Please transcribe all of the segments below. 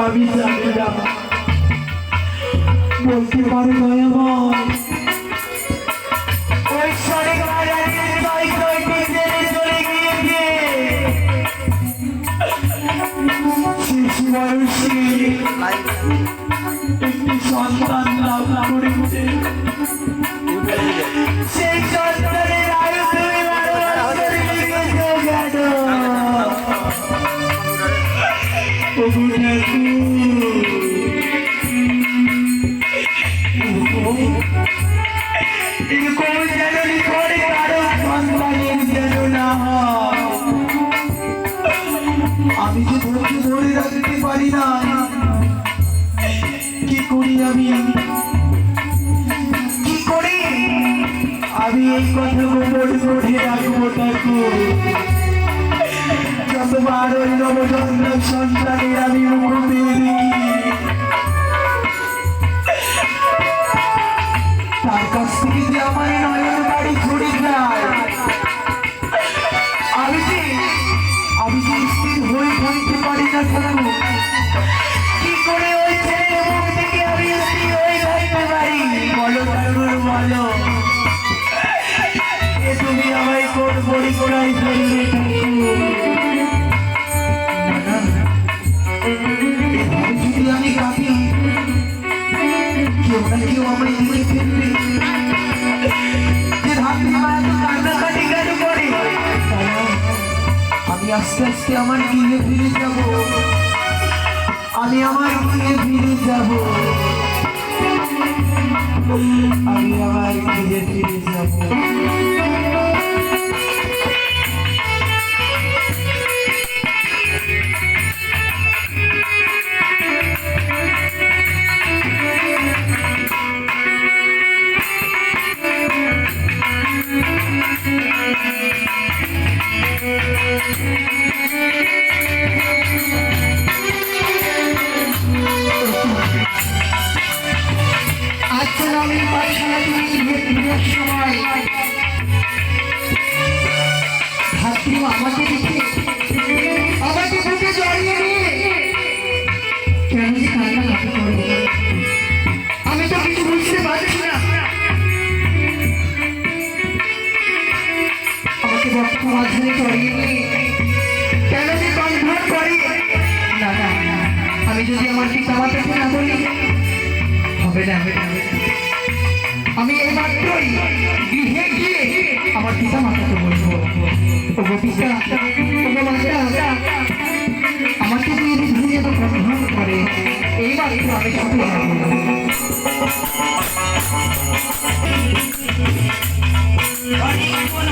আমি জানি না বলতে পারো দয়াময় ওই সরেক রাজাদের নয় ছয়টি জেলে চলে গিয়েছে শিশু বয়সী একটি সন্তান লাভ করেছে সেই সন্তানের আয়ু তুমি 12 বছরে লিখেছো কেন প্রভু এরকম যেন লিখরে কারো সন্তানের যেন না হয় আমি যে ধৈর্য ধরে রাখতে পারি না কি করি আমি এই কথা গোপন করে রাখবো তাকে যতবার ওই নবজন্মের সন্তানের আমি মুখ পেয়ে তার কাছ থেকে যে আমার নয়ন বাড়ি ছড়ে যায় আমি যে স্থির হয়ে থাকতে পারি না কেন কি করে ওই ছেলের মুখ থেকে আমি স্থির হয়ে থাকতে পারি বলো ঠাকুর বলো তুমি আমায় কোন পরিকল্পনায় ধরলে যদি আমি কাঁদি কেউ না কেউ আমায় দিকে ফেলবে কান্নাকাটি কেন করে আমি আস্তে আস্তে আমার গৃহে ফিরে যাব আমি আমার গৃহে ফিরে যাব আমি আমার গৃহে ফিরে যাব আমাকে বুকে জড়িয়ে নিয়ে কেন যে কান্নাকাটি করবো আমি তো কিছু বুঝতে পারছি না আমাকে বক্ষ মাঝখানে জড়িয়ে নিয়ে কেন যে কণ্ঠন করে না না আমি যদি আমার পিতা মাতাকে না বলি হবে না আমি এই মাত্রই গৃহে গিয়ে আমার পিতা মাতাকে বলবো আমাকে দিয়ে গ্রহণ করে এইবার আমি শুধু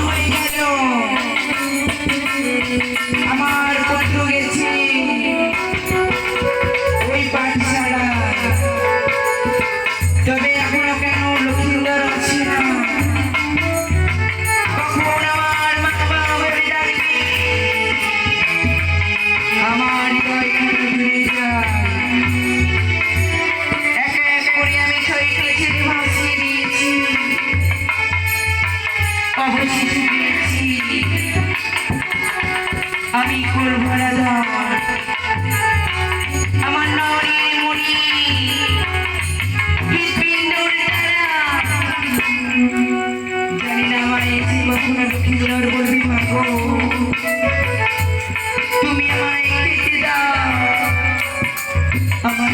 হয়ে গেল আমার পত্র গেছি ওই পাঠশালা তবে এখনো কেন লক্ষ্মীন্দর আছে না আমি করব রাজা আমার নরি মুনি জানি না আমার এই জীবন লক্ষ্মীন্দর বলবি মাগো তুমি আমায় কেটে দাও আমার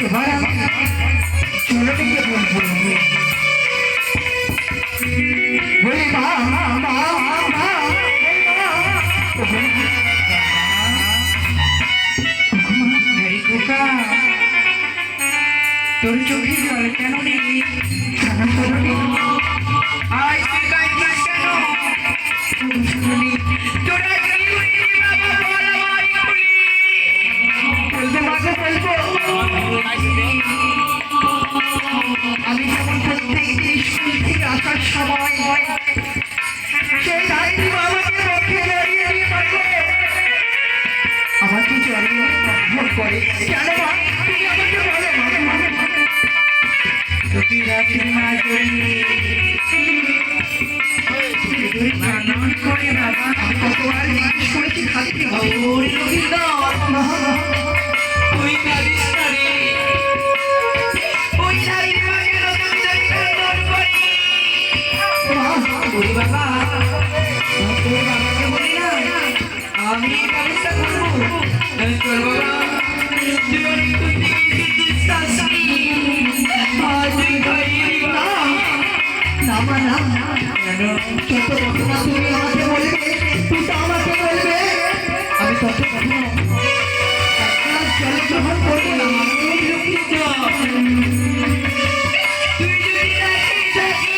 এবার আমি ছেলেটিকে বলবো বলি মা তোর চোখে জল কেন রে আজ কেন তোরা আমি যেমন প্রত্যেকটি স্কুল থেকে আসার সময় সেই দায়িত্ব আমাকে রক্ষে দাঁড়িয়ে দিয়ে থাকে আমাকে জড়িয়ে ভর করে কেন তুমি আমাকে বলো যদি রাত্রি না জড়িয়ে ওরে বাবা, তোর বাবাকে বলি না আমি ব্যবস্থা করবো। তোর বাবা তুই অনেক দূর থেকে এসেছিস শাশুড়ি, আজ খাইয়ে না না মা না। কেন যত ঘটনা তুমি আমাকে বলবে, পিতা আমাকে বলবে, আমি তত কথা জলে গ্রহণ করবো না। তুই যদি রাখি থাকিস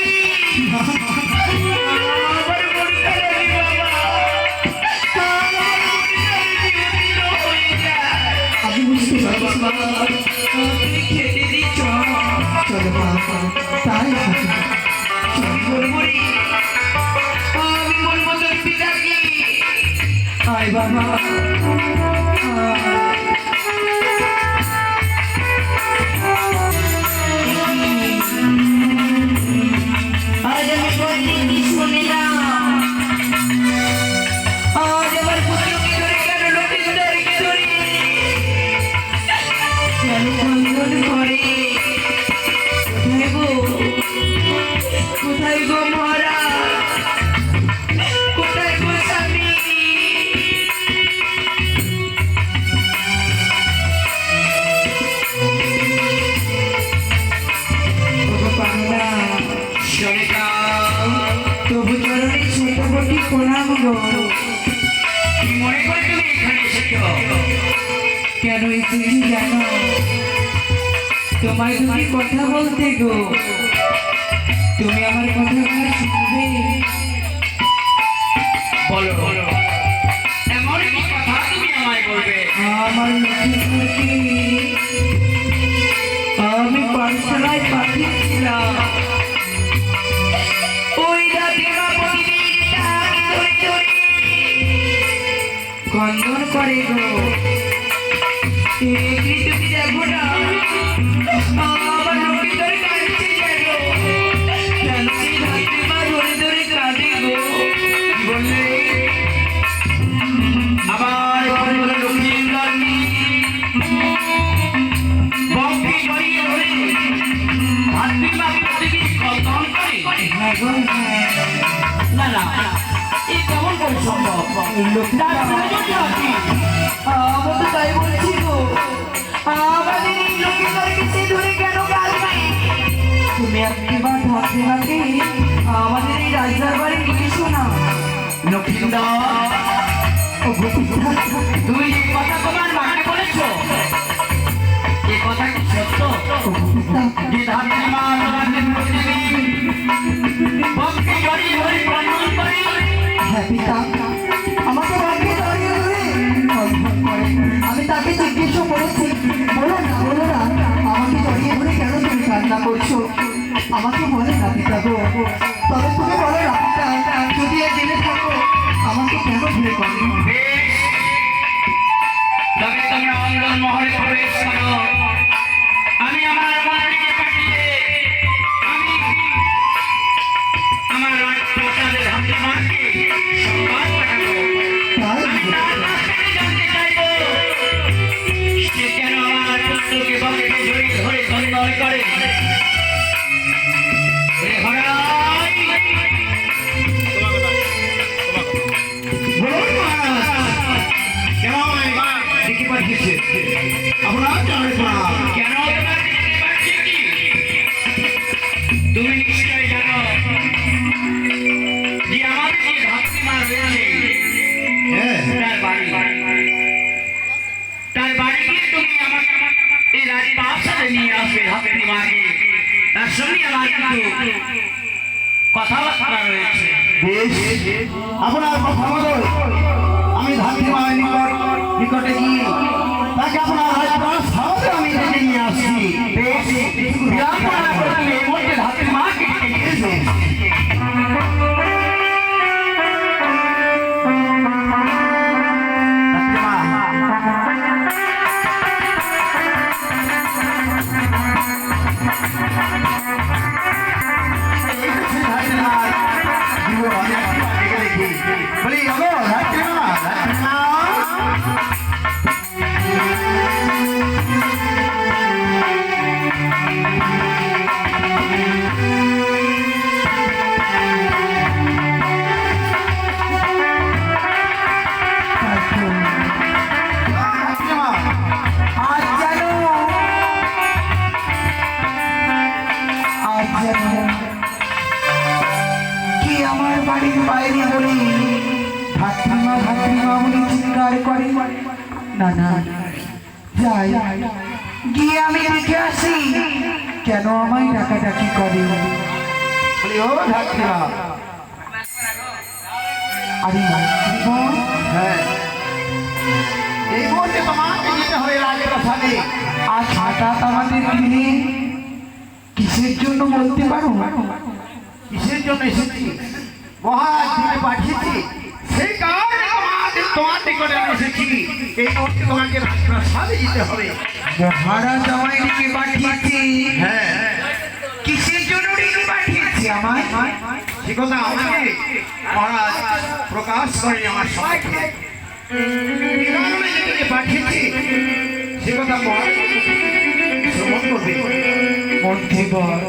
আমি বুঝতে পারছি তুমি খেতে দিচ্ছ। চলো মা, তাই আমি বলবো তোর পিতাকে। আয় বাবা, আজ আমি বলিনি শুনে না, আজ আমার পুত্রকে ধরে কেন লক্ষ্মীদারকে ধরে কেন বন্ধন করে? কোথায় গো মহারা, কোথায় গো স্বামী? তবু চরণে ছোট বটি প্রণাম গো। কি মনে করে তুমি এখানে এসেছ? কেন এসেছি জানো? তোমায় তুমি কথা বলতে গো। তুমি আমার কথা শুনবে? বলো বলো, এমন কি কথা তুমি আমায় বলবে? আমার লক্ষ্মীকে আমি পাঠশালায় পাঠিয়েছিলাম। ওই রাধিকা প্রতিদিন তাকে ধরে ধরে কন্দন করে গো। তুমি দেখো না আমার লক্ষ্মীদের কাঁদছে যেন, কেন সেই রাধিকা ধরে ধরে কাঁদে গো। কি বললে? আবার লক্ষ্মীর রানী বঙ্কি জড়িয়ে ধরে রাধিকা প্রতিদিন কন্দন করে। না না, এ কেমন করে সম্ভব? আমি তো তাই বলছি গো, আমাদের এই লক্ষ্মীদারকে সে ধরে কেন কাঁদবে? তুমি একবার ঠাকুমাকে আমাদের এই রাজার বাড়ি নিয়ে এসো না। লক্ষ্মীদার, তুমি এই কথা তোমার মাকে বলেছো? এ কথা কি সত্য? যে ধাত্রীমা তোমাকে প্রতিদিন বঙ্কি জড়িয়ে ধরে কন্দন করে? হ্যাঁ পিতা, আমাকে বঙ্কি জড়িয়ে ধরে কন্দন করে। আমি তাকে জিজ্ঞেস করেছি, বলো না আমাকে জড়িয়ে ধরে কেন তুমি কান্না করছো? আমাকে বলে না পিতা গো। তবে তুমি বলো না, যদি জেনে থাকো আমাকে কেন ধরে করো? তবে তোমরা অঙ্গন মহলে প্রবেশ করো। আমি আমার মন্ত্রীকে পাঠিয়ে আমি আমার রাজপ্রাসাদের হাতিমাকে সংবাদ পাঠাবো। আমি তার কাছ থেকে জানতে চাইবো সে কেন আমার পুত্রকে বঙ্কে জড়িয়ে ধরে কন্দন করে। তুমি নিশ্চয় জানো যে আমাদের যে ধাত্রীমা রয়েছে তার বাড়ি গিয়ে তুমি আমাকে এই রাজপ্রাসাদে নিয়ে আসবে ধাত্রীমাকে। তার সঙ্গে আমার কিছু কথাবার্তা রয়েছে। আপনার কথা মতো আমি ধাত্রীমায়ের নিকটে গিয়ে তাকে আপনার রাজপ্রাসাদে আমি ডেকে নিয়ে আসছি। ধাত্রীমাকে নিয়ে এসো। আমার বাড়ির বাইরে বলি ধাত্রীমা ধাত্রীমা বলে চিৎকার করে। না না, যাই গিয়ে আমি দেখে আসি কেন আমায় ডাকাডাকি করে। বলি ও ধাত্রীমা, আরে মা, হ্যাঁ এই মুহূর্তে তোমাকে যেতে হবে রাজপ্রাসাদে। আজ হঠাৎ আমাদের গৃহে কিসের জন্য বলতে পারো? কিসের জন্য এসেছি? মহারাজ তুমি পাঠিয়েছি, সেই কারণে তোমার নিকটে আমি এসেছি। এই মুহূর্তে তোমাকে রাজপ্রাসাদে যেতে হবে। মহারাজ আমায় ডেকে পাঠিয়েছে? হ্যাঁ, কিসের জন্য ডেকে পাঠিয়েছে আমায়? সে কথা আমাকে মহারাজ প্রকাশ করে আমার সবাইকে। এই কারণে যেদিকে পাঠিয়েছি সে কথা মহারাজ শ্রবণ করবে। মধ্যেবর,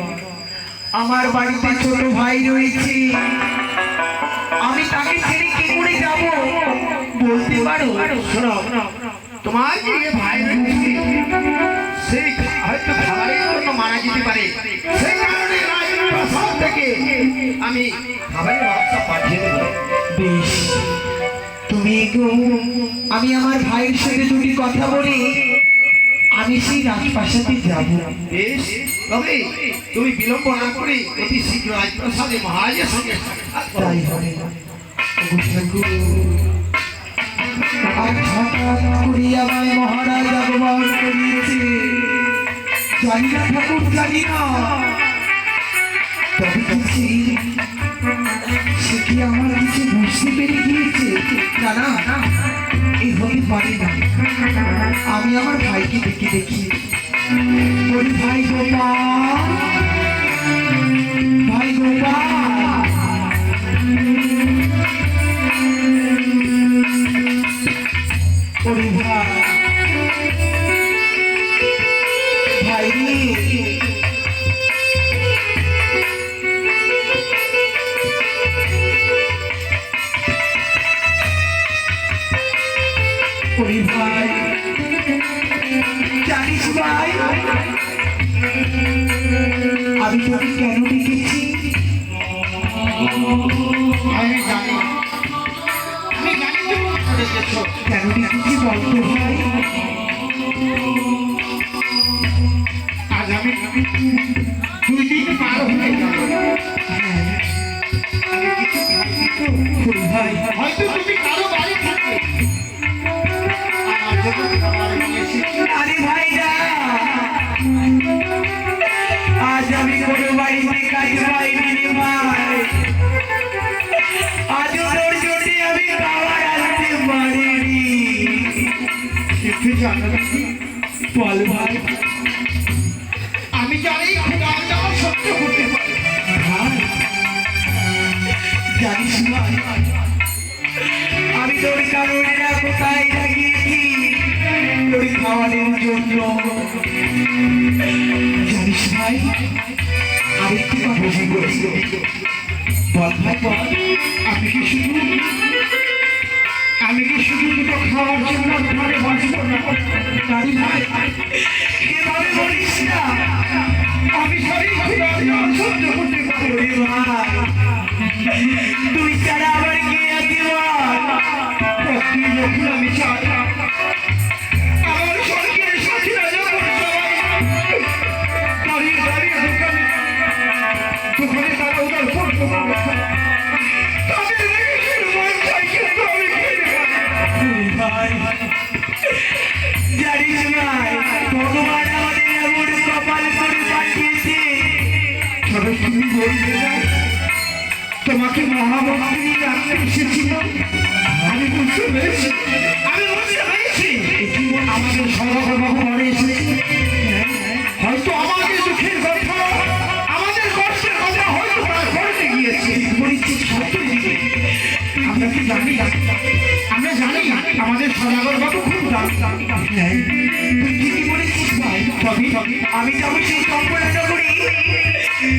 আমার বাড়িতে ছোট ভাই রয়েছে, আমি তাকে ছেড়ে কি করে যাব বলতে পারো? শোনো, তোমার যে ভাই রয়েছে সেই হয়তো খাবারের জন্য মারা যেতে পারে, সেই কারণে রাজপ্রাসাদ থেকে আমি খাবারের ব্যবস্থা পাঠিয়ে দেবো। বেশ, তুমি গো, আমি আমার ভাইয়ের সাথে দুটি কথা বলি, আমি সেই রাজপ্রাসাদে যাব। বেশ, তবে তুমি বিলম্ব না করে অতি শীঘ্র রাজপ্রাসাদে মহারাজের সঙ্গে সাক্ষাৎ করো। তাই হবে। ওগো ঠাকুর, আজ হঠাৎ করে আমায় মহারাজ আগমন করিয়েছে। জানি না ঠাকুর, জানি না, তবে দেখছি সে কি আমার কিছু বুঝতে পেরে গিয়েছে। না না না, এই হতে পারে না। আমি আমার ভাইকে দেখে দেখি। ওই ভাই গোপাল, ভাই গোপাল, ওরে ভাই, ভাই রে, ওরে ভাই, জানিস ভাই আমি তোকে কেন ডেকেছি? আমি জানি, আমি জানি তুমি করে গেছো। কেন ডেকেছি বলতো ভাই? আজ আমি 2 দিন পার হয়ে গেল। আমি কিছু খাইনি তো। ওরে ভাই, হয়তো তুমি কারো বাড়ি থাকবে, আমার জন্য খাবার নিয়ে এসেছি। আরে ভাই না, আজ আমি কোনো বাড়িতে কাজ পাইনি রে ভাই। আজ তোর জন্য আমি খাবার আনতে পারিনি। কিছু জানো না? বল ভাই। আমি জানি খোদা আমার সত্য করতে পারে। ভাই, জানিস ভাই, আমি তোর কারণে না কোথায় লাগিয়েছি তোর খাওয়ানোর জন্য। জানিস ভাই, আরেকটি কথা বলছি। বল ভাই বল। আমি কি শুধু দুটো খাওয়ার জন্য ঘরে বসবো না? নারী ভাই, এভাবে বলিস না। আমি সরি খোদা সহ্য করতে পারি। ওরে ভাই, তুই ছাড়া আবার কে আছে বল? প্রতি যখন আমি চাই আমার সরকারের সাথীরা যখন সবাই দাঁড়িয়ে দাঁড়িয়ে দোকানে তারা ওদের পড়তো তাদের রেখে মন চাই কিন্তু আমি খেয়ে ওরে ভাই, জানিস ভাই, ভগবান আমাদের এমন কপাল করে পাঠিয়েছে। তবে তুমি বলবে না তোমাকে মহামন্ত্রী রাখতে এসেছিল? আমি বুঝতে পেরেছি, আমি বুঝতে পেরেছি আমাদের সভাবাবু ঘরে এসেছে। হয়তো আমাদের দুঃখের কথা, আমাদের কষ্টের কথা হয়তো তারা করতে গিয়েছে। বলেছি সত্যি, আমরা কি জানি? আমরা জানি আমাদের সদাগর বাবু খুব দামি। তুই ঠিকই বলেছিস ভাই। তবে আমি যাবো সেই কম্পনা নগরী,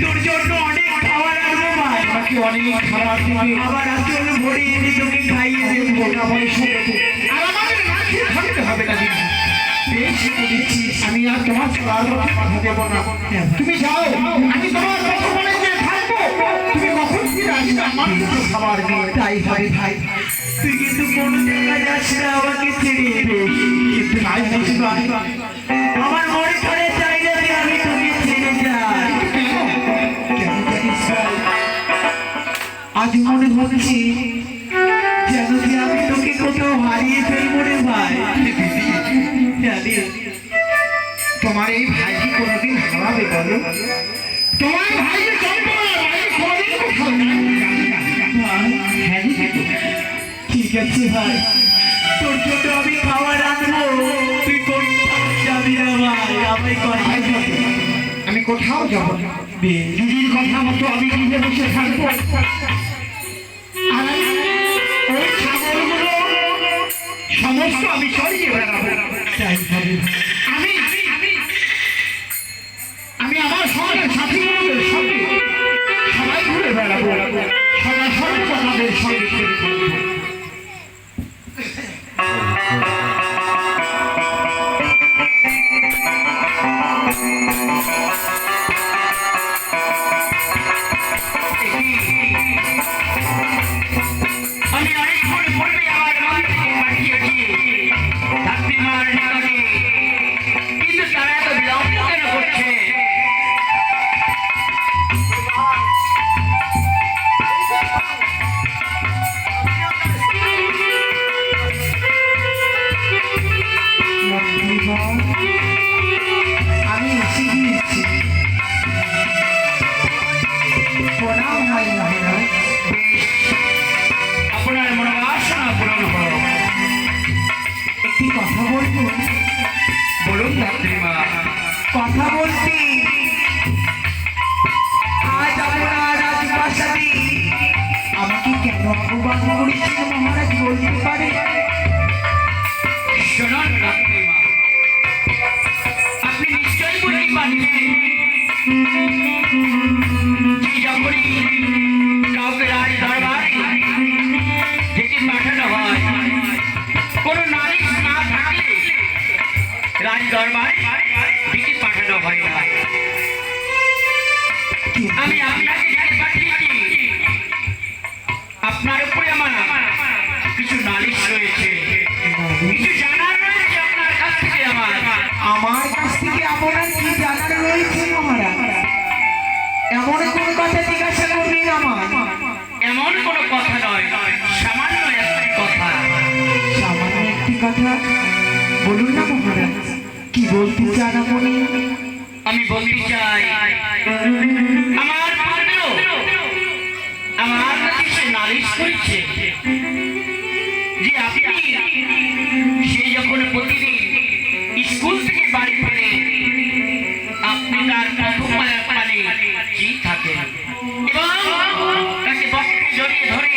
তোর জন্য অনেক খাবার আনবো ভাই। আমাকে অনেক খাবার দিবে, আবার আচল ভরে এনে তোকে খাইয়ে দেবো। আর আমাদের না খেয়ে থাকতে হবে না দিদি। বেশ বলেছিস, আমি আর তোমার চলার কথা দেবো না। তুমি যাও, আমি তোমার কখন থাকবো, তুমি কখন ফিরে আসবে সামান্য একটু খাবার দিয়ে তাই হবে ভাই, তুই কিন্তু কোনো জায়গায় যাস না আমাকে ছেড়ে। কিন্তু তাই বলছি ভাই, আমার মনে করে চাই না যে আমি তোকে ছেড়ে যাই। কেন জানিস ভাই, আজ মনে হচ্ছে যেন যে আমি তোকে কোথাও হারিয়ে ফেলবো রে ভাই। জানি তোমার এই ভাই কি কোনোদিন হারাবে বলো? তোমার ভাই যে জন্ম কোনোদিন কোথাও ভাই, হ্যাঁ ঠিক আছে ভাই, তোর জন্য আমি খাবার রাখবো, তুই কোথাও যাবি না ভাই। আমি কথাই বলি, আমি কোথাও যাব না। বেশ, দিদির কথা মতো আমি নিজে বসে থাকবো। আর ওই ছাগলগুলো সমস্ত আমি সরিয়ে বেড়াবো। তাই হবে। আমি আমি আমার সঙ্গে সাথীগুলোদের সঙ্গে সবাই ঘুরে বেড়াবো, সবাই সর্বদা তাদের সঙ্গে ঘুরে থাকবো। আমি অনেকক্ষণ পূর্বে আমার মন থেকে পাঠিয়েছি ধাত্রীমার নিকটে, কিন্তু তারা এত বিলম্ব কেন করছে? আমি এসে গিয়েছি। প্রণাম হয় মহারাজ। আপনার মনোবাসনা পূরণ হোক। একটি কথা বলবো? বলুন ধাত্রীমা। কথা বলতে আজ আপনার রাজপ্রাসাদে আমাকে কেন অপমান করেছেন মহারাজ, বলতে পারে? শুনুন ধাত্রীমা, আপনি নিশ্চয়ই বুঝতে পারছেন যে যখনই কাউকে রাজ দরবারে যেটি পাঠানো হয়, কোনো নালিশ না থাকলে রাজ দরবারে যেটি পাঠানো হয় না। আমি আপনাকে যেটি পাঠিয়েছি, আপনার উপরে আমার কিছু নালিশ রয়েছে, কিছু জানার রয়েছে আপনার কাছ থেকে আমার। আমার কাছ থেকে আপনার কি জানার রয়েছে মহারাজ? এমন কোন কথা জিজ্ঞাসা করবেন আমার? এমন কোনো কথা নয়, সামান্য একটি কথা। সামান্য একটি কথা বলুন না মহারাজ, কি বলতে চান আপনি? আমি বলতে চাই, আমার পুত্র আমার কাছে সে নালিশ করেছে যে আপনি সে যখন প্রতিদিন স্কুল থেকে বাড়ি ফেরে আপনি তার প্রথম পায়ের পানে চেয়ে থাকেন এবং তাকে বক্ষে জড়িয়ে ধরে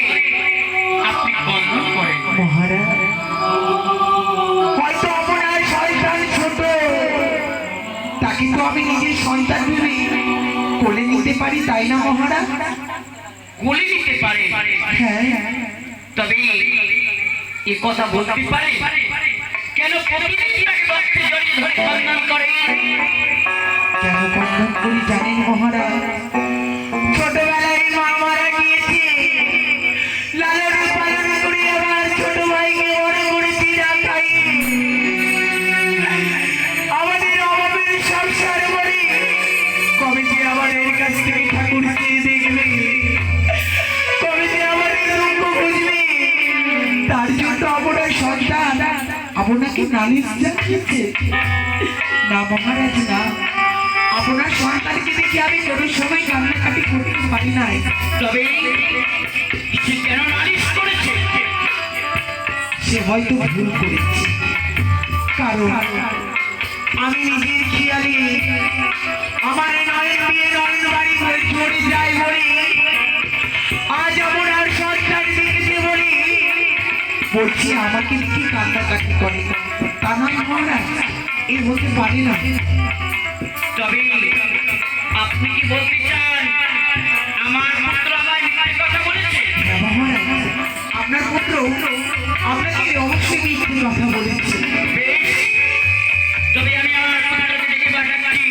আপনি বন্ধন করেন। মহারাজ, হয়তো আপনার সন্তান ছোট, তাকে তো আমি নিজের সন্তান ভেবে কোলে নিতে পারি, তাই না মহারাজ? বলে দিতে পারে, হ্যাঁ। তবে এ কথা বলতে পারে কেন প্রতিদিন তাকে বক্ষে জড়িয়ে ধরে বন্ধন করে? কেন বন্ধন করি জানেন মহারাজ? ছোটবেলায় মা মারা গিয়েছে, লালন পালন করে আমার ছোট ভাইকে বড় করেছি রাখাই। আমাদের অভাবের সংসার বলে কবে যে আমাদের কাছ থেকে ঠাকুর চেয়ে দেখবে, কবে যে আমাদের দুঃখ বুঝবে, তার জন্য আপনার সন্তান আপনাকে নালিশ জানিয়েছে। না মহারাজ না, আপনার সন্তানকে দেখে আমি কোনো সময় কান্নাকাটি করতে পারি নাই। তবে সে কেন নালিশ করেছে? সে হয়তো ভুল করেছে, কারণ আমি নিজের খেয়ালে আমার নয়ন দিয়ে নয়ন বাড়ি করে চলে যাই বলি, আজ আপনার সন্তান দেখেছে বলি বলছি আমাকে দেখে কান্নাকাটি করে। তা নয় মহারাজ, এ হতে পারে না। তবে আপনি কি বলতে চান আমার পুত্র আমায় মিথ্যে কথা বলেছে? হ্যাঁ মহারাজ, আপনার পুত্র আপনাকে অবশ্যই মিথ্যে কথা বলেছে। বেশ, তবে আমি আমার পুত্রকে ডেকে পাঠাচ্ছি,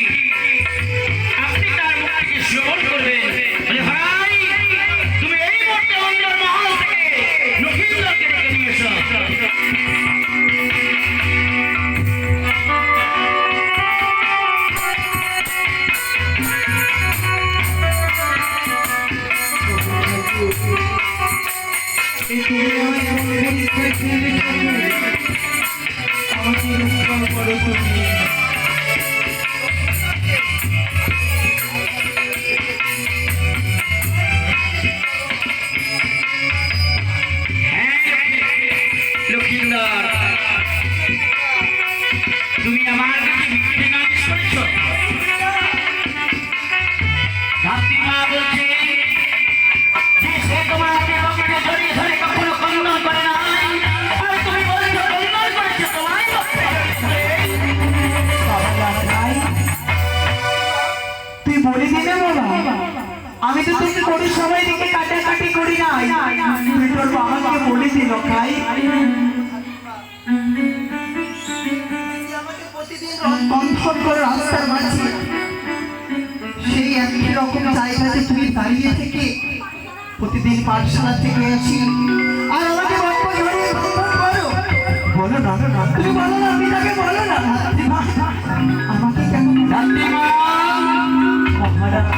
আপনি তার মুখ থেকে শ্রবণ করবেন। বলে, ভাই তুমি এই মুহূর্তে এই তুমি আমায় কোন পরীক্ষায় ফেলে আমাকে রক্ষা করো তুমি। লক্ষ্মীন্দর, তুমি আমার কাছে ভিক্ষে নালিশ করেছো? ধাত্রীমা বলছে যে সে তোমাকে রক্তে জড়িয়ে ধরে কখনো কন্দন করে না, আর তুমি বলছো কন্দন করেছো তোমায় রক্তে জড়িয়ে ধরে। বাবা লালাই, তুই বলে দিলে বাবা, আমি তো তোকে কোনো সময় দিকে কাটাকাটি করি নাই, তুই তোর বাবাকে বলে দিল খাই। আমাকে প্রতিদিন বন্ধন করে রাস্তার মাঝে সেই একই রকম জায়গাতে তুই দাঁড়িয়ে থেকে প্রতিদিন পাঠশালা থেকে আসি আর আমাকে বন্ধ ধরে বন্ধন করো। বলো না, তুমি বলো না, আমি তাকে বলো না আমাকে কেমন ধাত্রীমা, মহারাজ।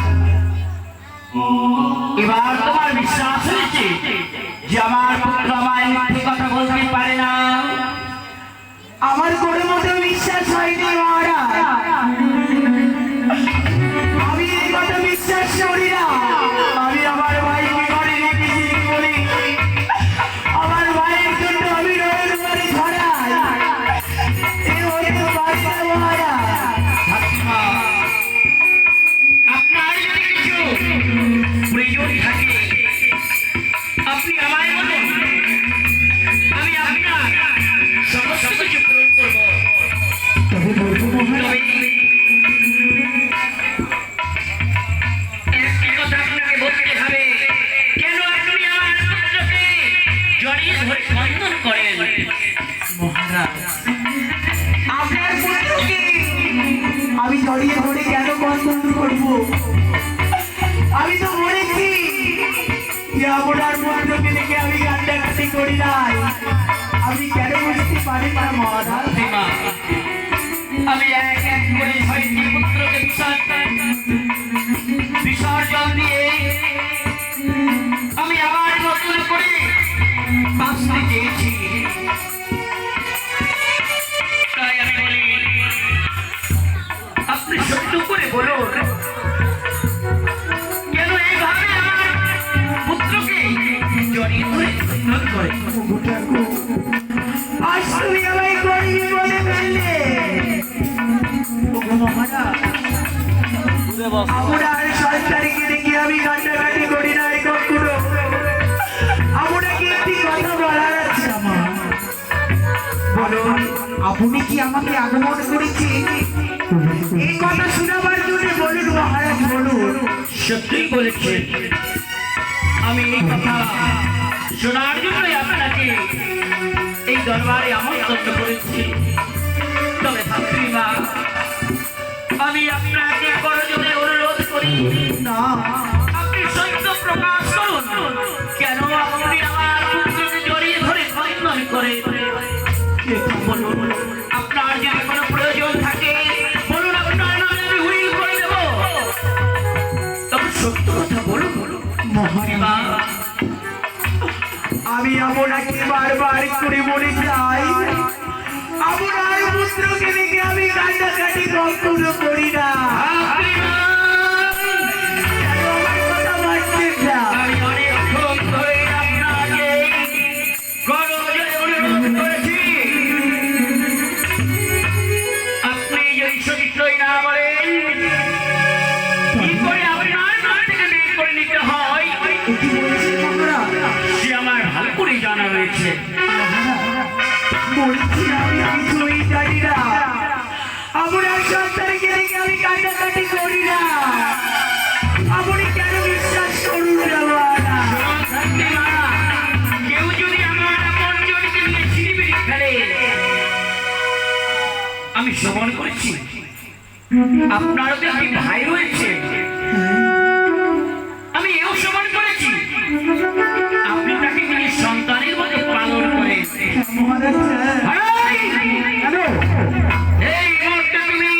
এবার তোমার বিশ্বাস হয়েছে যে আমার পুত্র আমায় মিথ্যে কথা বলতে পারে না? আমার কোনো মতো বিশ্বাস হয়নি মহারাজ, আমি এই কথা বিশ্বাস করি না। আমি আমার ভাইকে ঘরে রেখেছি বলি আমার ভাইয়ের জন্য আমি রোজ বাড়ি ছড়াই, এ হয়তো বাচ্চা মহারাজ। ধাত্রীমা, আপনার যদি কিছু প্রয়োজন থাকে আপনি আমায় বলুন, আমি আপনার সমস্ত কিছু পূরণ করবো। তবে বলবো মহারাজ, তবে একটি কথা আপনাকে বলতে হবে, কেন আপনি আমার পুত্রকে জড়িয়ে ধরে বন্ধন করেন? মহারাজ আপনার পুত্রকে আমি জড়িয়ে ধরে কেন বন্ধন করবো? আমি তো বলেছি যে আপনার পুত্রকে দেখে আমি কান্নাকাটি করি নাই, আমি কেন বুঝতে পারি না মহারাজ। ধাত্রীমা, আমি এক এক করে ছয়টি পুত্রকে বিসর্জন দিয়ে আমি আবার নতুন করে বাঁচতে চেয়েছি। তাই আমি বলি, আপনি সত্য করে বলুন, কেন এইভাবে আমার পুত্রকে জড়িয়ে ধরে বন্ধন করে? আজ তুমি আমায় গরিবি বলে ফেললে মহারাজ। আপনার সরকারকে দেখে আমি কান্নাকাটি করি নাই কখনো, আপনাকে একটি কথা বলার আছে আমার। বলুন, আপনি কি আমাকে আগমন করেছেন এই কথা শোনাবার জন্য? বলুন মহারাজ, বলুন। সত্যিই বলেছেন, আমি এই কথা শোনার জন্যই আপনাকে এই দরবারে আমন্ত্রণ করেছি। তবে ধাত্রীমা, আমি আপনাকে করজোড়ে অনুরোধ করি, না, আপনি সত্য প্রকাশ করুন, কেন আপনি আমার পুত্রকে জড়িয়ে ধরে বন্ধন করে? বলুন, আপনার যদি কোনো প্রয়োজন থাকে বলুন, আপনার নামে আমি উইল করে দেব। তবে সত্য কথা বলুন মহারাজ আমি আপনাকে বারবার করে বলে যাই, আপনার পুত্রকে দেখে আমি কান্নাকাটি কখনো করি না। কেন আমার কথা মানছেন না? আমি অনেকক্ষণ ধরে আপনাকে করজোড়ে অনুরোধ করেছি, আপনি যদি সত্যই না বলেন কি করে আপনার নাম থেকে বের করে নিতে হয় কি বলছেন মহারাজ? সে আমার ভালো করে জানা রয়েছে। বলছি আমি কিছুই জানি না, আপনার সন্তানকে দেখে আমি কান্নাকাটি করি না, আপনি কেন বিশ্বাস করুন না মহারাজ? ধাত্রীমা, কেউ যদি আমার আপনজনকে নিয়ে ছিনিমিনি খেলে, আমি শ্রবণ করেছি আপনারও তো একটি ভাই রয়েছে, আমি এও শ্রবণ করেছি আপনি তাকে নিয়ে সন্তানের মতো পালন করেন। মহারাজ এই মুহূর্তে তুমি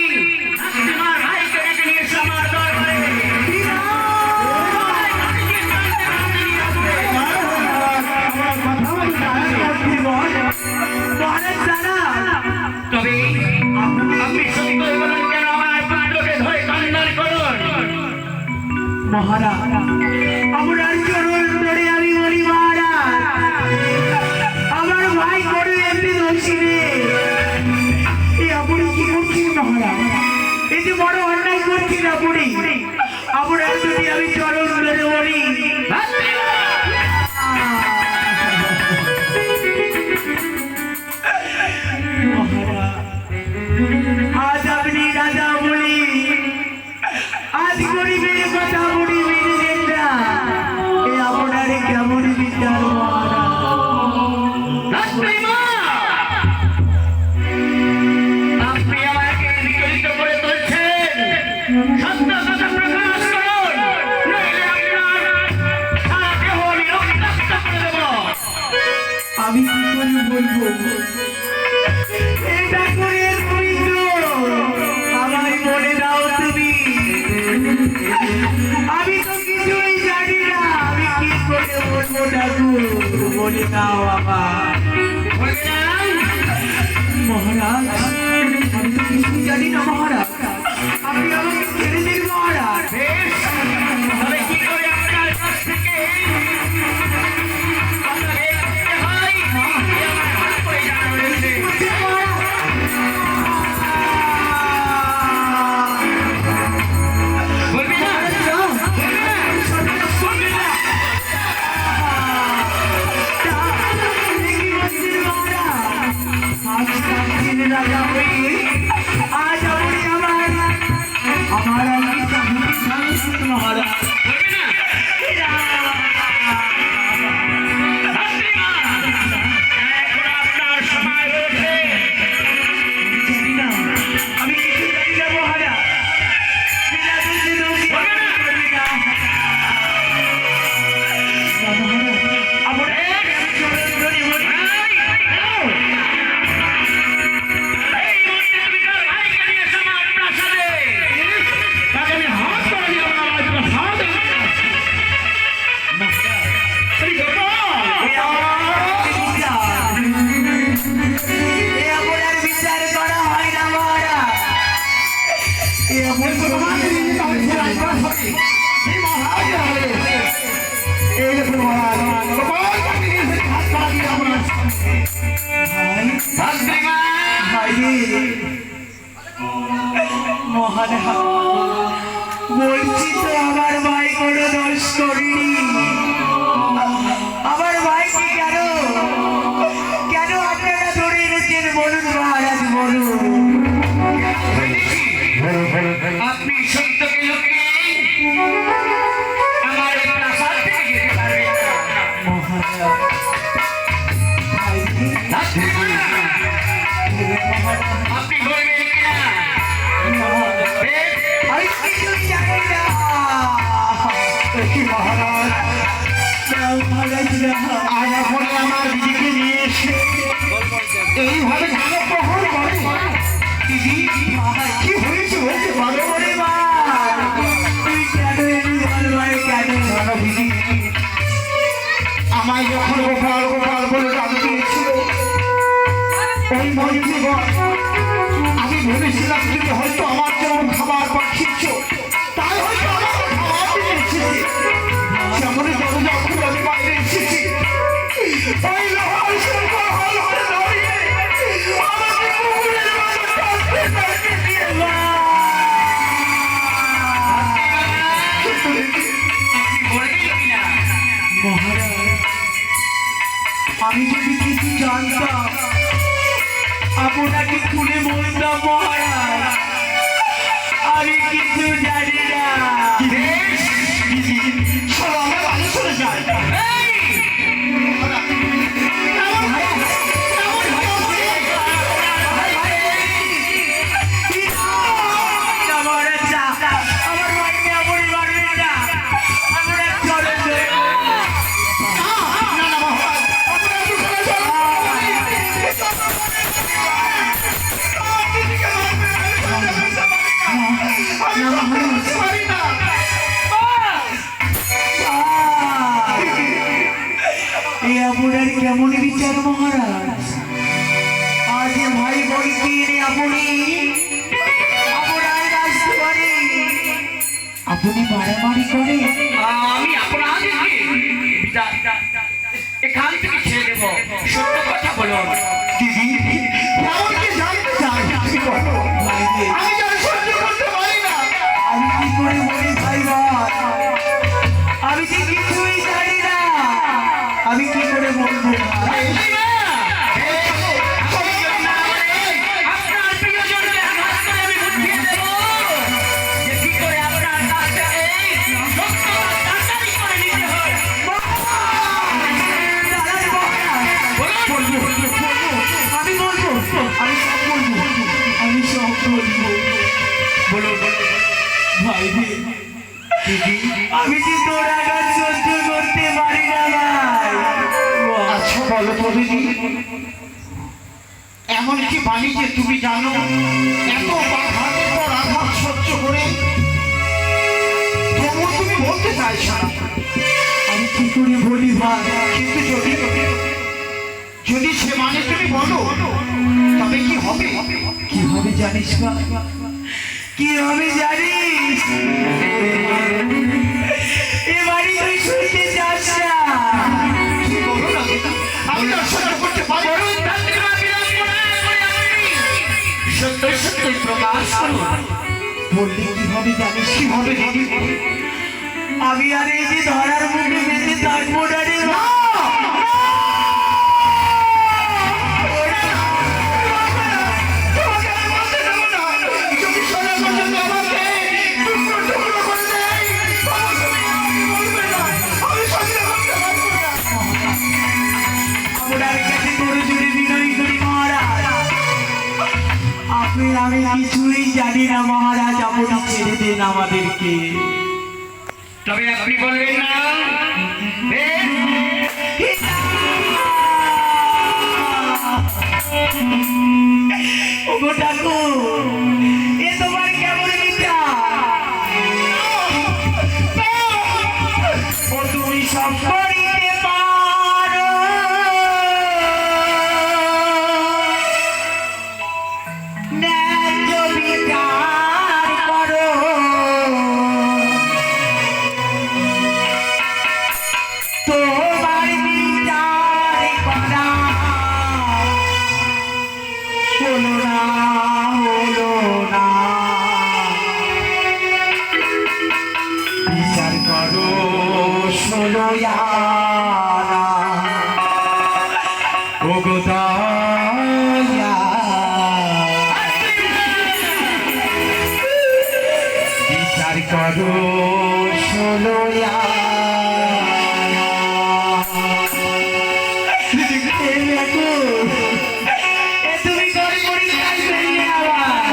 তোমার ভাইকে ডেকে নিয়ে এসো আমার দরবারে। মহারাজ আপনার চরণ ধরে আমি বলি মহারাজ আমার ভাই করে এমনি দোষী রে এই আপনি কি করছেন মহারাজ এই যে বড় অন্যায় করছেন আপনি আপনার যদি আমি চরণ ধরে বলি আজ আপনি রাজা বলি আজ গরিবের কথা বলি মেনে না এ আপনার কেমন বিচার আপনি আমাকে বিচলিত করে তুলছেন সত্য কথা প্রকাশ করুন নইলে আপনার সারা দেহ আমি রক্তাক্ত করে দেব আমি কি করে বলবো এটা করে তুমি তো আমায় বলে দাও তুমি আমি তো কিছুই জানি না আমি কি করে বলবো ঠাকুর বলে দাও আমার মহারাজ আমি তো কিছুই জানি না মহারাজ আপনি আমাকে ছেড়ে দিন মহারাজ তবে কি করে আপনার কাছ থেকে কথা বের করতে হয় এ আমার ভালো করে জানা রয়েছে বলবি না বলবি না আজ আপনি আমার মহারাজ বলবি না এখন আপনার সময় রয়েছে জানি না আমি কিছু জানি না মহারাজ বিনা দোষে দোষ করি না। মহারাজ আপনি আমি চরণ ধরে বলি এই মন্দিরের ভিতর ভাইকে নিয়ে এসো আমার প্রাসাদে তাকে আমি হাত করে দিয়ে আমার আজকে হাত বিচার করা হয় না মহারাজ মহারাজ বলছি তো আমার ভাই কোনো দোষ করিনি আমার ভাইকে কেন আপনারা ধরে এনেছেন বলুন মহারাজ বলুন আপনি সত্যকে লুকিয়ে আমার এই প্রাসাদ থেকে যেতে পারবেন না। আপনি বলবেন কিনা আমি কিছুই জানি না মহারাজ মহারাজ না আজ আপনি আমার দিদিকে নিয়ে এসে এইভাবে ঝালক প্রহর করে দিদি কি হয়েছে বলতে পারো ওরে মা তুই কেন এলি বল ভাই কেন জানো দিদি আমায় যখন গোপাল গোপাল বলে ডাক দিয়েছিল ওই মন্ত্রীগণ আমি ভেবেছিলাম তুমি হয়তো আমার যেমন খাবার পাঠিয়েছ তাই হয়তো আমার খাবার দিয়ে এসেছে যেমনই দরজা খুলে আমি বাইরে এসেছি ওই লোহার শিল্প হল হয়ে দাঁড়িয়ে আমাকে কুকুরের মতো টানতে টানতে দিয়ে আপনি বলবেন কিনা মহারাজ আমি যদি কিছু জানতাম আপনাকে খুলে বলতাম মহারাজ আমি কিছু জানি না চলো আমরা বাড়ি চলে যাই আমার ভাইকে আপনি মারবেন না আমরা চলে যাই না না মহারাজ আপনারা তো চলে যান আপনার কেমন বিচার মহারাজ আজ ভাই বোনকে আপনি আপনার রাজকুমারী আপনি মারামারি করে? আমি আপনাদেরকে এখান থেকে ছেড়ে দেব, সত্য কথা বলুন। দিদি কেমন কি জানতে চাই তুমি বলো। আমি যেন সহ্য করতে পারি না। আমি কি করে বলি ভাই ভাই, আমি যে কিছুই জানি না, আমি কি করে বলবো? আপনার প্রিয়জনকে আঘাত করে আমি বুঝিয়ে দেব যে কি করে আপনার কাছ থেকে সত্যটা তাড়াতাড়ি করে নিতে হয়। আমি বলবো, আমি সব বলবো, আমি সব বলবো। বলো বলো ভাই রে, আমি যে তোর আঘাত সহ্য করতে পারি না ভাই। আচ্ছা বলো তো দিদি, এমন কি বাণী যে তুমি জানো এত আঘাতের পর আঘাত সহ্য করে তবুও তুমি বলতে চাইছো না? আমি কি করে বলি ভাই? কিন্তু যদি যদি সে মানে তুমি বলো তবে কি হবে? কি হবে জানিস না? কি হবে জানিস? এ বাড়ি তুই শুনতে চাস না। তুমি বলো না দিদি, আমি তো আর সহ্য করতে পারি না। সত্যই সত্যই প্রকাশ করুন। বললে কি হবে জানিস? কি হবে দিদি? আমি আর এই যে ধরার মুখে বেঁধে থাকবো না রে ভাই। তোমাকে আমি বলতে দেবো না। যদি সোনা পর্যন্ত আমাকে টুকরো টুকরো করে দেয়, তবু তুমি আমাকে বলবে না। আমি সহ্য করতে পারবো না। আপনার কাছে গরু জুড়ে বিনয়ী করি মহারাজ। আমি কিছুই জানি না মহারাজ, আপনি ছেড়ে দিন আমাদেরকে। তবে আপনি বলবেন না ওগো ঠাকুর, এ তোমার কেমন বিচার? ও তুমি সব করিতে পারো, ন্যায্য বিচার করো। তোমার বিচার করা হলো না, হলো না। বিচার করো ষোলো আনা, ওগো দয়া। বিচার করো ষোলো আনা। তুমি করে করি কাজ করলে আবার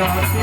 Oh,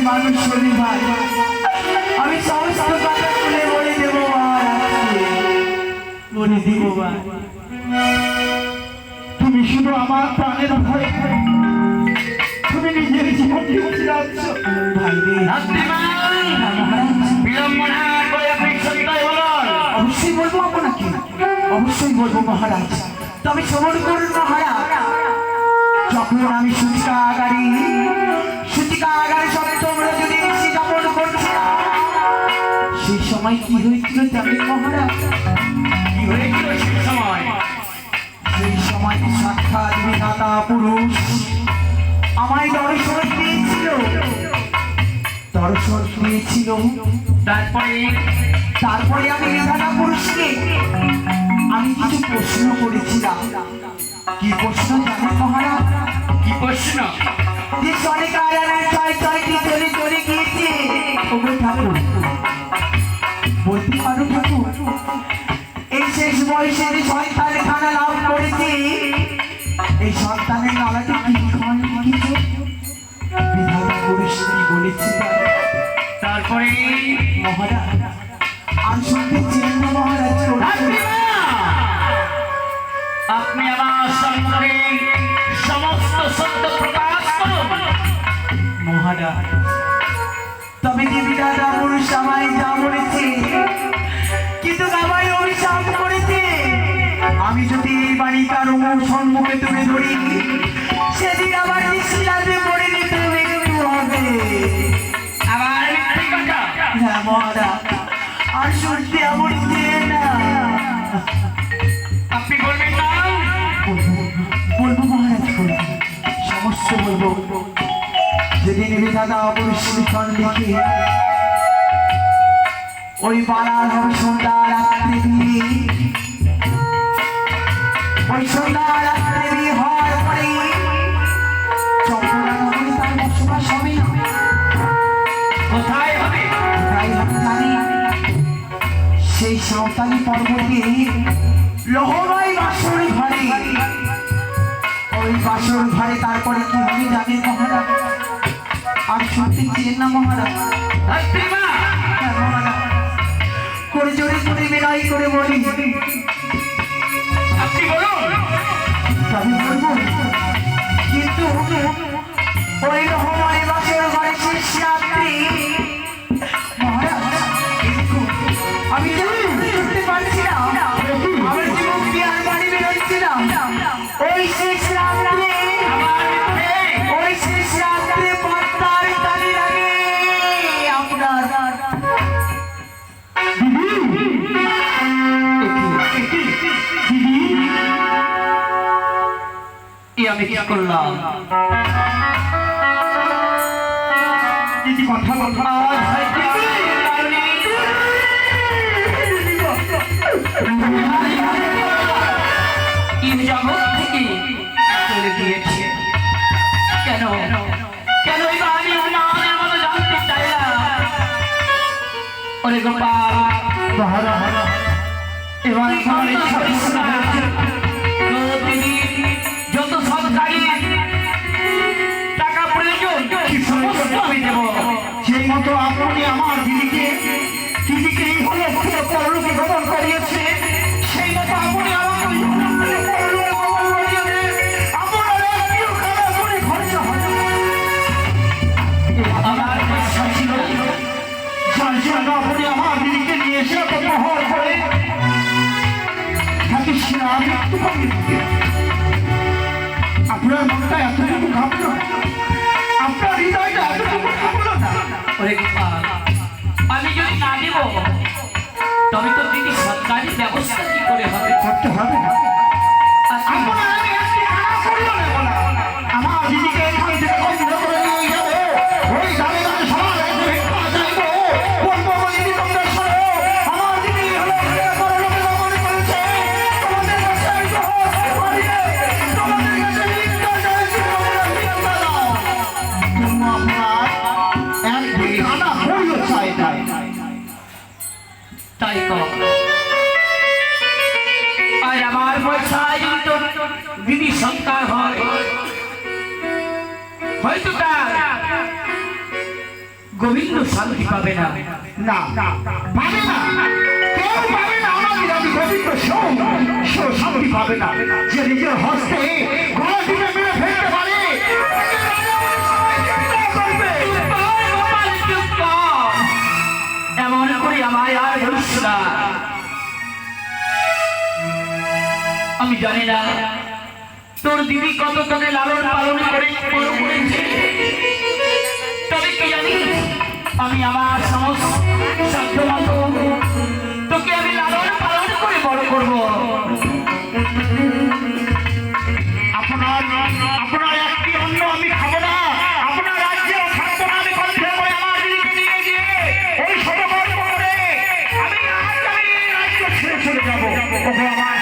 মানুষ হলি ভাই, আমি সমস্ত কথা খুলে বলে দেবো মহারাজকে, বলে দিব ভাই। তুমি শুধু আমার প্রাণের ভয়, তুমি নিজের জীবনকে উঠিয়াছ ভাই রে, বিলম্ব না করে আপনি সত্যই বলুন। অবশ্যই বলবো আপনাকে, অবশ্যই বলবো মহারাজ। তবে শ্রবণ করুন মহারাজ, যখন আমি সূতিকা আগারে সপ্তমরা যদি ঋষি যাপন করছিলাম, সেই সময় কি হয়েছিল জানেন মহারাজ? কি হয়েছিল সেই সময়? সেই সময় সাক্ষাৎ বিধাতা পুরুষ আমায় দর্শন দিয়েছিল, তারপরে আমি বিধাতা পুরুষকে আমি কিছু প্রশ্ন করেছিলাম। কি প্রশ্ন জানেন মহারাজ? কি প্রশ্ন? যে চলে কারাগারে ছয়টি চলে চলে গিয়েছে, ওগো ঠাকুর বলতে পারো ঠাকুর, এই শেষ বয়সে যে সন্তান খানা লাভ করেছে, এই সন্তানের নালাটি কি খান লিখেছে? বিধাতা পুরুষ কি বলেছে? তারপরে মহারাজ আর শুনতে চেন না মহারাজ, আপনি আমার সম্মুখে সমস্ত সত্য প্রকাশ করুন। মহারাজ তবে যে বিধাতা পুরুষ আমায় যা বলেছে, কিন্তু আমায় অভিশাপ করেছে, আমি যদি এই বাড়ি কারো সম্মুখে তুলে ধরি, সেদিন আমার নিশ্চিলাতে পড়ে নিতে মৃত্যু হবে। আবার মিথ্যে কথা? হ্যাঁ মহারাজ, আর শুনতে এমন চেয়ে না। আপনি বলবেন না? বলবো মহারাজ, বলবো, সমস্ত বলবো। যেদিন বিধাতা পুরুষ লিখন লিখে ওই পাড়ার হবে সন্ধ্যা রাত্রে বিয়ে, ওই সন্ধ্যা রাত্রে বিয়ে হওয়ার পরে চম্পলা নগরে তার বসবাস হবে। কোথায় হবে? তাই আমি জানি সেই সাঁওতালি পর্বতে লহরাই বাসর ঘরে, ওই বাসর ঘরে তারপরে কি হবে জানেন মহারাজ? আর শুনতে চেন না মহারাজ? হ্যাঁ মহারাজ, করে জোরে করে বিনয় করে বলি, আপনি বলুন। তবে বলবো, কিন্তু ওই রহমায় বাসর ঘরে শেষ রাত্রি মহারাজ, আমি শুনতে পারছিলাম, আমার জীবন বিয়ার বাড়ি বেরোচ্ছিলাম, ওই শেষ রাত্রে, ওই শেষ রাত্রে পদ্মার তালি লাগে আপনার। আমি কি করলাম? দিদি কথা বলবো আজ হয়তো এই জগৎ থেকে চলে গিয়েছে। কেন কেন এবার আমি উন্নয়নের মতো জানতে চাইলাম। ওরে গোপাল, এবার আমার যত সরকারি টাকা প্রয়োজন সমস্ত আমি দেব। সেই মতো আপনি আমার দিদিকে এই হলো পরলোকে গ্রহণ করিয়েছে, সেই মতো আপনি আমাকে পরলোকে গ্রহণ করিয়েছে। আপনার একটিও খারাপ করে খরচা হবে না। আমার পয়সা ছিল, যার জন্য আপনি আমার দিদিকে নিয়ে এসে এত প্রহর করে থাকিস না। আপনার মনটা এতটুকু ভাবলো, আপনার হৃদয়টা এতটুকু ভাবলো না। ওরে গোপাল, আমি যদি না দেব তবে তো দিদি সরকারি ব্যবস্থা কি করে হবে? করতে হবে না। আপনার আমি একটি কাজ করিও না বলা। আমার দিদিকে এখান থেকে বন্ধ করে নিয়ে যাবো, ওই দামে দামে সবার কাছে ভিক্ষা চাইবো, বলবো দিদি তোমরা শোনো, আমার দিদি হলো পরলোকে গমন করেছে, তোমাদের কাছে আমি তো হতে পারি না, তোমাদের কাছে ভিক্ষা চাইছি, তোমরা ভিক্ষা দাও। জন্য আপনার একটি কানা হইও চাই নাই। তাই কর। আর আমার পয়সায় তো দিদি সন্তান হয়, হয়তো তার গোবিন্দ শান্তি পাবে না। না পাবে না, কেউ পাবে না। আমাদের আমি গোবিন্দ সেও শান্তি পাবে না। যে নিজের হস্তে গলা টিপে মেরে ফেলতে পারে গোপাল, চুপ কর। এমন করে আমায় আর বলিস না। আমি জানি না তোর দিদি কত তোকে লালন পালন করে বড় করেছে, তবে কি জানি আমি আমার সমস্ত সাধ্য মতো তোকে আমি লালন পালন করে বড় করব। আপনার একটি অন্ন আমি খাবো না, আপনার রাজ্যেও থাকবো না। আমি কণ্ঠে করে আমার দিদিকে নিয়ে গিয়ে ওই ছোট গল্প করে আমি রাজ্য ছেড়ে চলে যাবো। ওগো আমার